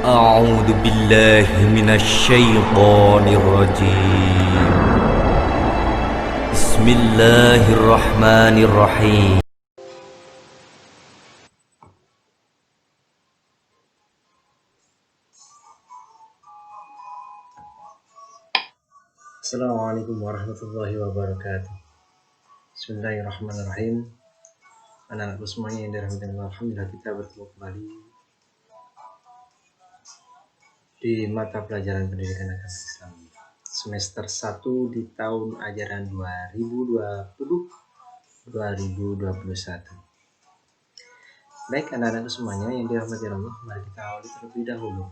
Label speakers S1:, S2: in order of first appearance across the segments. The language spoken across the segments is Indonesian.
S1: أعوذ بالله من الشيطان الرجيم. بسم الله الرحمن الرحيم.
S2: Assalamualaikum warahmatullahi wabarakatuh. Bismillahirrahmanirrahim. Anak-anakku semuanya yang dirahmati Allah, alhamdulillah kita bertemu kembali di mata pelajaran pendidikan agama Islam semester 1 di tahun ajaran 2020-2021. Baik anak-anakku semuanya yang dirahmati Allah, mari kita awali terlebih dahulu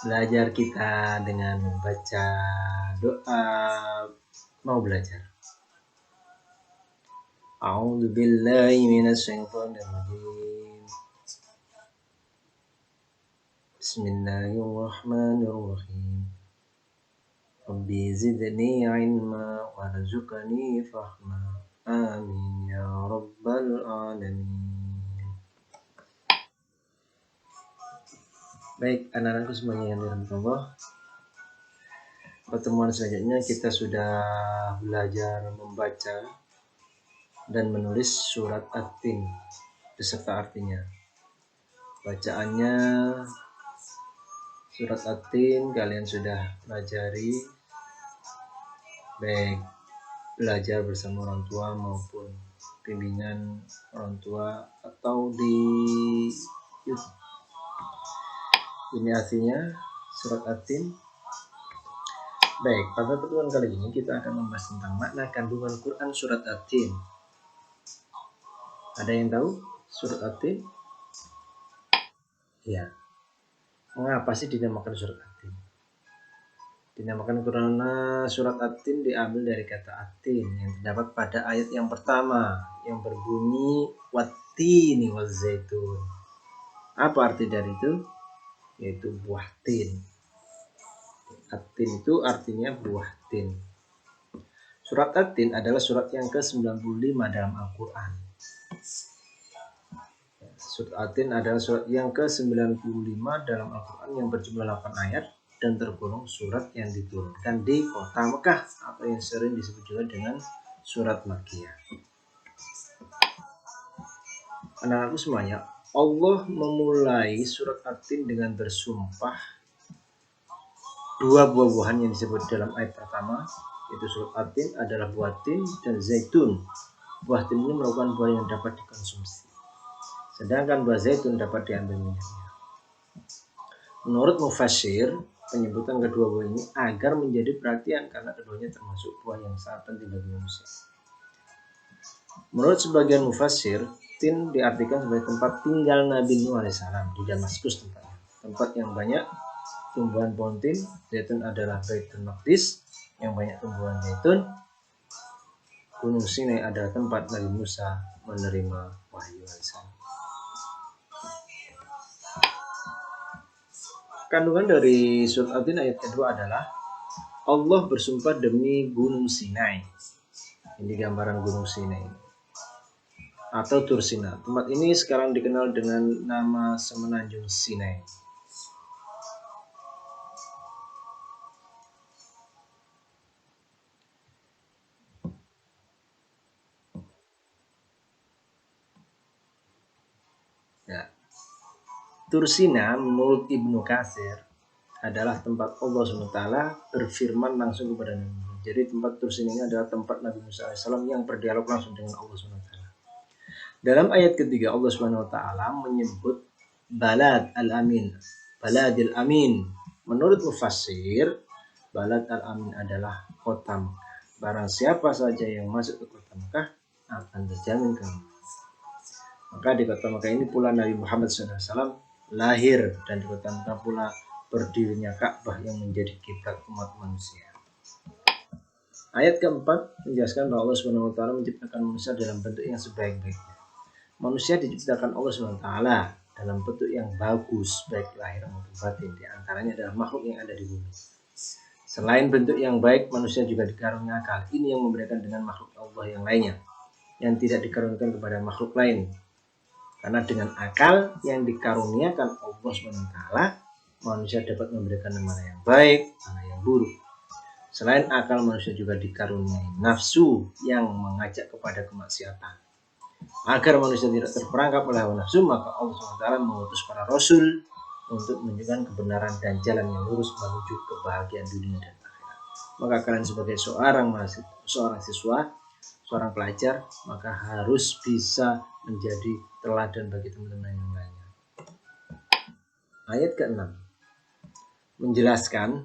S2: belajar kita dengan membaca doa mau belajar. A'udzu billahi minasyaitonir rajim. Bismillahirrahmanirrahim. Rabbi zidni ilma warzuqni fahma. Amin ya rabbal alamin. Baik anak-anakku semuanya yang dirahmati Allah, pertemuan selanjutnya kita sudah belajar membaca dan menulis surat At-Tin beserta artinya. Bacaannya surat At-Tin kalian sudah pelajari, baik belajar bersama orang tua maupun bimbingan orang tua atau di YouTube. Ini artinya surat At-Tin. Baik, pada pertemuan kali ini kita akan membahas tentang makna kandungan Quran surat At-Tin. Ada yang tahu surat At-Tin? Ya. Mengapa sih dinamakan surat At-Tin? Dinamakan karena surat At-Tin diambil dari kata At-Tin yang terdapat pada ayat yang pertama yang berbunyi Wat-tini waz-zaitun. Apa arti dari itu? Yaitu buah tin. At-Tin itu artinya buah tin. Surat At-Tin adalah surat yang ke-95 dalam Al-Quran. Surat At-Tin adalah surat yang ke-95 dalam Al-Quran yang berjumlah 8 ayat dan tergolong surat yang diturunkan di kota Mekah atau yang sering disebut juga dengan surat Makkiyah. Anak-anakku semuanya, Allah memulai surat At-Tin dengan bersumpah dua buah-buahan yang disebut dalam ayat pertama, yaitu surat At-Tin adalah buah tin dan zaitun. Buah tin ini merupakan buah yang dapat dikonsumsi, sedangkan buah zaitun dapat diambil minyaknya. Menurut mufassir, penyebutan kedua buah ini agar menjadi perhatian karena keduanya termasuk buah yang sangat penting bagi manusia. Menurut sebagian mufassir, tin diartikan sebagai tempat tinggal Nabi Nuh alaihissalam di Damaskus tempatnya. Tempat yang banyak tumbuhan pohon tin. Zaitun adalah Baitul Maqdis yang banyak tumbuhan zaitun. Gunung Sinai adalah tempat Nabi Musa menerima wahyu alaihissalam. Kandungan dari surat At-Tin ayat kedua adalah Allah bersumpah demi Gunung Sinai. Ini gambaran Gunung Sinai atau Tursina. Tempat ini sekarang dikenal dengan nama Semenanjung Sinai. Ya. Tursina menurut Ibnu Katsir adalah tempat Allah SWT berfirman langsung kepada Nabi Musa. Jadi tempat Tursina ini adalah tempat Nabi Musa AS yang berdialog langsung dengan Allah SWT. Dalam ayat ketiga Allah SWT menyebut Balad al-Amin, Baladil Amin. Menurut mufassir, Balad al-Amin adalah kota Mekah. Barang siapa saja yang masuk ke kota Mekah akan terjamin keamanan. Maka di kota Mekah ini pula Nabi Muhammad SAW lahir, dan di kota Mekah pula berdirinya Ka'bah yang menjadi kiblat umat manusia. Ayat keempat menjelaskan bahwa Allah SWT menciptakan manusia dalam bentuk yang sebaik-baiknya. Manusia diciptakan Allah SWT dalam bentuk yang bagus, baik lahir maupun batin. Di antaranya adalah makhluk yang ada di bumi. Selain bentuk yang baik, manusia juga dikaruniai akal. Ini yang membedakan dengan makhluk Allah yang lainnya, yang tidak dikaruniakan kepada makhluk lain. Karena dengan akal yang dikaruniakan Allah SWT, manusia dapat memberikan mana yang baik, mana yang buruk. Selain akal, manusia juga dikaruniai nafsu yang mengajak kepada kemaksiatan. Agar manusia tidak terperangkap oleh hawa nafsu, maka Allah SWT mengutus para rasul untuk menunjukkan kebenaran dan jalan yang lurus menuju kebahagiaan dunia dan akhirat. Maka kalian sebagai seorang siswa, seorang pelajar, maka harus bisa menjadi teladan bagi teman-teman yang lainnya. Ayat ke-6 menjelaskan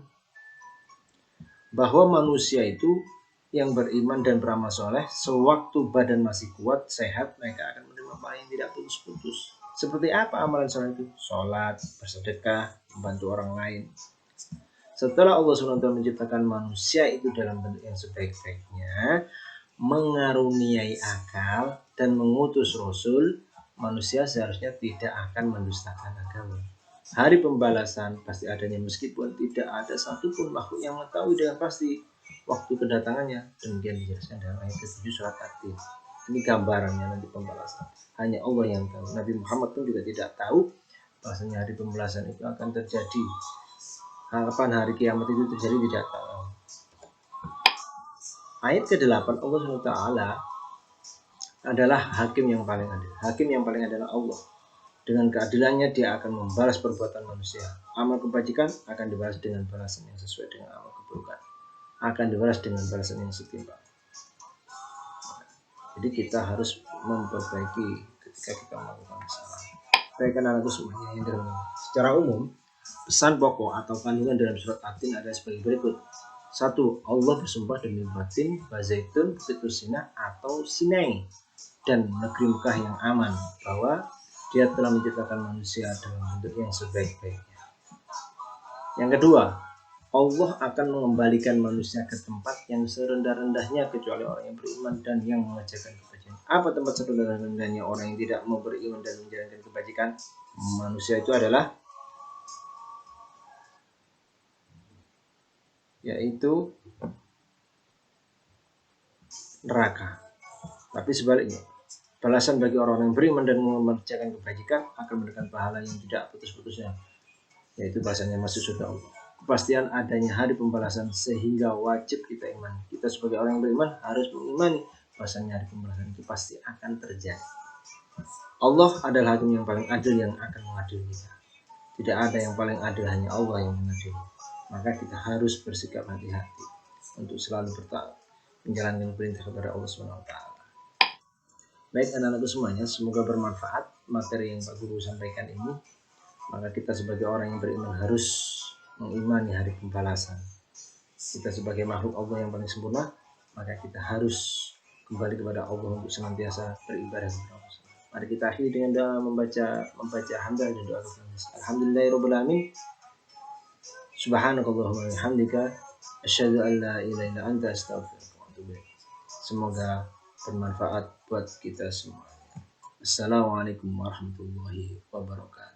S2: bahwa manusia itu yang beriman dan beramal soleh, sewaktu badan masih kuat, sehat, mereka akan menerima pahala yang tidak putus-putus. Seperti apa amalan soleh itu? Sholat, bersedekah, membantu orang lain. Setelah Allah SWT menciptakan manusia itu dalam bentuk yang sebaik-baiknya, mengaruniai akal dan mengutus rasul, manusia seharusnya tidak akan mendustakan agama. Hari pembalasan pasti adanya, meskipun tidak ada satupun makhluk yang mengetahui dengan pasti waktu kedatangannya. Demikian dijelaskan dalam ayat ke-7 surat At-Tin. Ini gambarannya nanti pembalasan. Hanya Allah yang tahu. Nabi Muhammad pun juga tidak tahu bahwasanya hari pembalasan itu akan terjadi. Kapan hari kiamat itu terjadi tidak tahu. Ayat ke-8, Allah SWT adalah hakim yang paling adil. Hakim yang paling adil adalah Allah. Dengan keadilannya dia akan membalas perbuatan manusia. Amal kebajikan akan dibalas dengan balasan yang sesuai dengan amal keburukan. Akan dibalas dengan balasan yang setimpal. Jadi kita harus memperbaiki ketika kita melakukan kesalahan. Baik anak-anakku semuanya yang dirahmati. Secara umum, pesan pokok atau kandungan dalam surat At-Tin adalah sebagai berikut. 1. Allah bersumpah demi batin, Zaitun, Bukit Tursina atau Sinai dan negeri Mekah yang aman, bahwa dia telah menciptakan manusia dalam bentuk yang sebaik-baiknya. Yang kedua, Allah akan mengembalikan manusia ke tempat yang serendah-rendahnya kecuali orang yang beriman dan yang mengerjakan kebajikan. Apa tempat serendah-rendahnya orang yang tidak mau beriman dan menjalankan kebajikan? Manusia itu adalah yaitu neraka. Tapi sebaliknya, balasan bagi orang yang beriman dan mengerjakan kebajikan akan memberikan pahala yang tidak putus-putusnya, yaitu balasannya masuk surga Allah. Kepastian adanya hari pembalasan sehingga wajib kita iman. Kita sebagai orang yang beriman harus mengimani bahwasanya hari pembalasan itu pasti akan terjadi. Allah adalah hakim yang paling adil yang akan mengadili kita. Tidak ada yang paling adil, hanya Allah yang mengadili. Maka kita harus bersikap hati-hati untuk selalu bertaat menjalankan perintah kepada Allah SWT. Baik anak-anakku semuanya, semoga bermanfaat materi yang Pak Guru sampaikan ini. Maka kita sebagai orang yang beriman harus mengimani hari pembalasan. Kita sebagai makhluk Allah yang paling sempurna, maka kita harus kembali kepada Allah untuk senantiasa beribadah kepada Allah. Mari kita akhiri dengan doa membaca hamdalah dan doa kepada Alhamdulillahirabbil alamin. Subhanakallahumma wa bihamdika asyhadu an la ilaha illa anta astaghfiruka wa atubu ilaik. Semoga bermanfaat buat kita semua. Assalamualaikum warahmatullahi wabarakatuh.